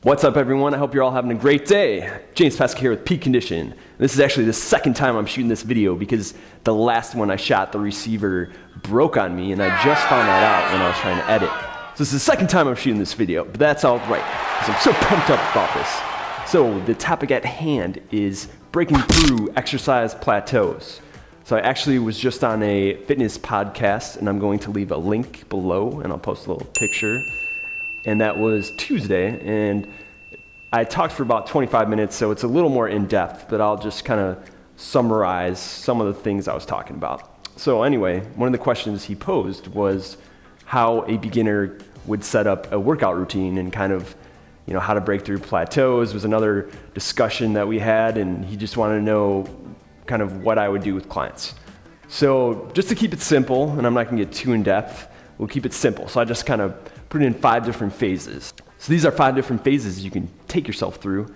What's up, everyone? I hope you're all having a great day. James Pesca here with Peak Condition. This is actually the second time I'm shooting this video because the last one I shot, the receiver broke on me, and I just found that out when I was trying to edit. So this is the second time I'm shooting this video, but that's all right, because I'm so pumped up about this. So the topic at hand is breaking through exercise plateaus. So I actually was just on a fitness podcast, and I'm going to leave a link below, and I'll post a little picture. And that was Tuesday, and I talked for about 25 minutes, so it's a little more in-depth, but I'll just kind of summarize some of the things I was talking about. So anyway, one of the questions he posed was how a beginner would set up a workout routine and kind of, how to break through plateaus was another discussion that we had, and he just wanted to know kind of what I would do with clients. So just to keep it simple, and I'm not gonna get too in-depth, we'll keep it simple. So I just kind of put it in 5 different phases. So these are 5 different phases you can take yourself through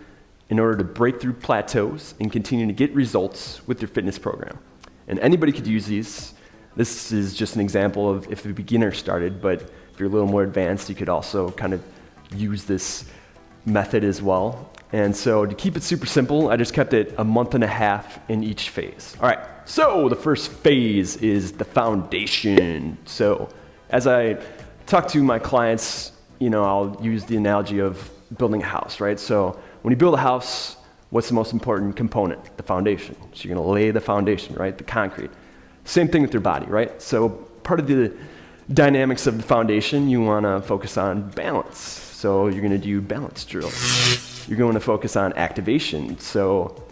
in order to break through plateaus and continue to get results with your fitness program. And anybody could use these. This is just an example of if a beginner started, but if you're a little more advanced, you could also kind of use this method as well. And so to keep it super simple, I just kept it a month and a half in each phase. All right, so the first phase is the foundation. So as I talk to my clients, I'll use the analogy of building a house, right? So when you build a house, what's the most important component? The foundation. So you're gonna lay the foundation, right? The concrete. Same thing with your body, right? So part of the dynamics of the foundation, you wanna focus on balance. So you're gonna do balance drills. You're going to focus on activation. So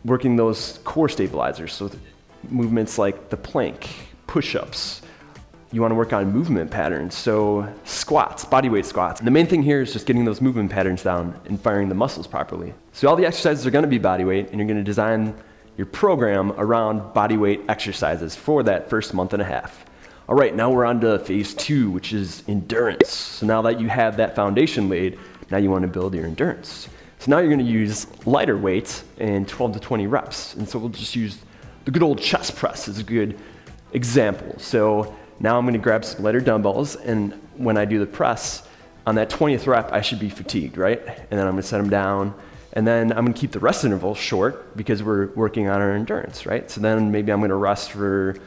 working those core stabilizers. So movements like the plank, push-ups. You want to work on movement patterns, so squats, body weight squats. And the main thing here is just getting those movement patterns down and firing the muscles properly. So all the exercises are going to be body weight, and you're going to design your program around body weight exercises for that first month and a half. All right, now we're on to phase 2, which is endurance. So now that you have that foundation laid, now you want to build your endurance. So now you're going to use lighter weights and 12 to 20 reps. And so we'll just use the good old chest press as a good example. So now I'm going to grab some lighter dumbbells, and when I do the press, on that 20th rep, I should be fatigued, right? And then I'm going to set them down, and then I'm going to keep the rest interval short because we're working on our endurance, right? So then maybe I'm going to rest for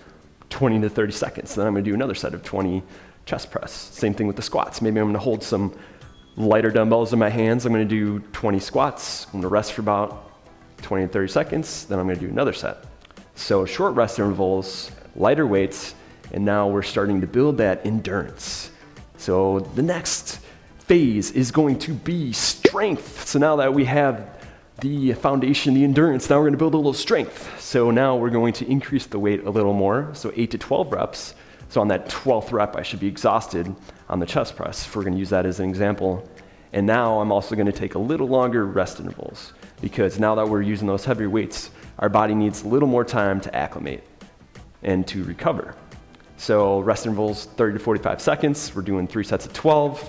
20 to 30 seconds. Then I'm going to do another set of 20 chest press. Same thing with the squats. Maybe I'm going to hold some lighter dumbbells in my hands. I'm going to do 20 squats. I'm going to rest for about 20 to 30 seconds. Then I'm going to do another set. So short rest intervals, lighter weights, and now we're starting to build that endurance. So the next phase is going to be strength. So now that we have the foundation, the endurance, now we're going to build a little strength. So now we're going to increase the weight a little more, so 8 to 12 reps. So on that 12th rep, I should be exhausted on the chest press, if we're going to use that as an example. And now I'm also going to take a little longer rest intervals, because now that we're using those heavier weights, our body needs a little more time to acclimate and to recover. So rest intervals, 30 to 45 seconds. We're doing 3 sets of 12.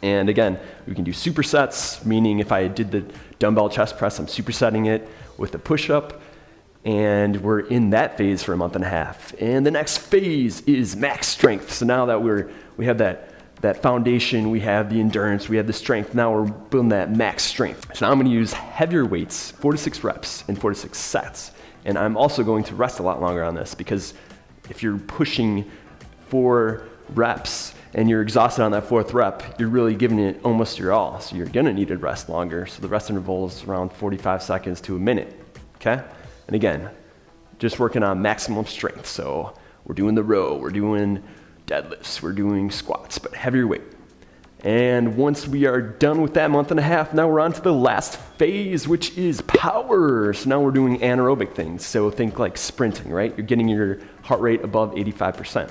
And again, we can do supersets, meaning if I did the dumbbell chest press, I'm supersetting it with a push-up. And we're in that phase for a month and a half. And the next phase is max strength. So now that we have that foundation, we have the endurance, we have the strength, now we're building that max strength. So now I'm gonna use heavier weights, 4 to 6 reps and 4 to 6 sets. And I'm also going to rest a lot longer on this, because if you're pushing 4 reps and you're exhausted on that 4th rep, you're really giving it almost your all. So you're gonna need to rest longer. So the rest interval is around 45 seconds to a minute, okay? And again, just working on maximum strength. So we're doing the row, we're doing deadlifts, we're doing squats, but heavier weight. And once we are done with that month and a half, now we're on to the last phase, which is power. So now we're doing anaerobic things. So think like sprinting, right? You're getting your heart rate above 85%.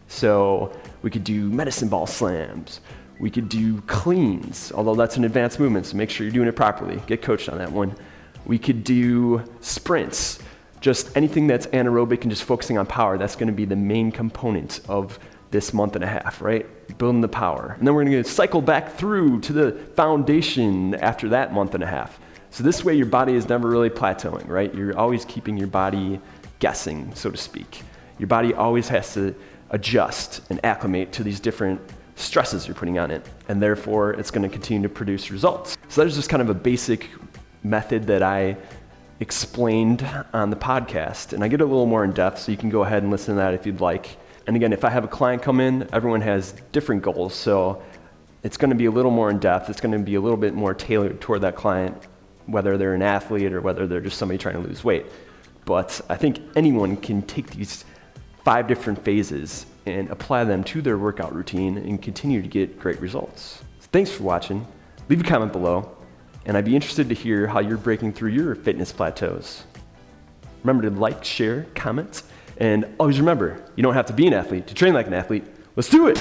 So we could do medicine ball slams. We could do cleans, although that's an advanced movement, so make sure you're doing it properly. Get coached on that one. We could do sprints, just anything that's anaerobic and just focusing on power. That's gonna be the main component of this month and a half, right? Building the power. And then we're gonna cycle back through to the foundation after that month and a half. So this way your body is never really plateauing, right? You're always keeping your body guessing, so to speak. Your body always has to adjust and acclimate to these different stresses you're putting on it, and therefore it's going to continue to produce results. So that is just kind of a basic method that I explained on the podcast, and I get a little more in depth, so you can go ahead and listen to that if you'd like. And again, if I have a client come in, everyone has different goals, so it's going to be a little more in depth. It's going to be a little bit more tailored toward that client, whether they're an athlete or whether they're just somebody trying to lose weight. But I think anyone can take these 5 different phases and apply them to their workout routine and continue to get great results. So thanks for watching. Leave a comment below, and I'd be interested to hear how you're breaking through your fitness plateaus. Remember to like, share, comment, and always remember, you don't have to be an athlete to train like an athlete. Let's do it!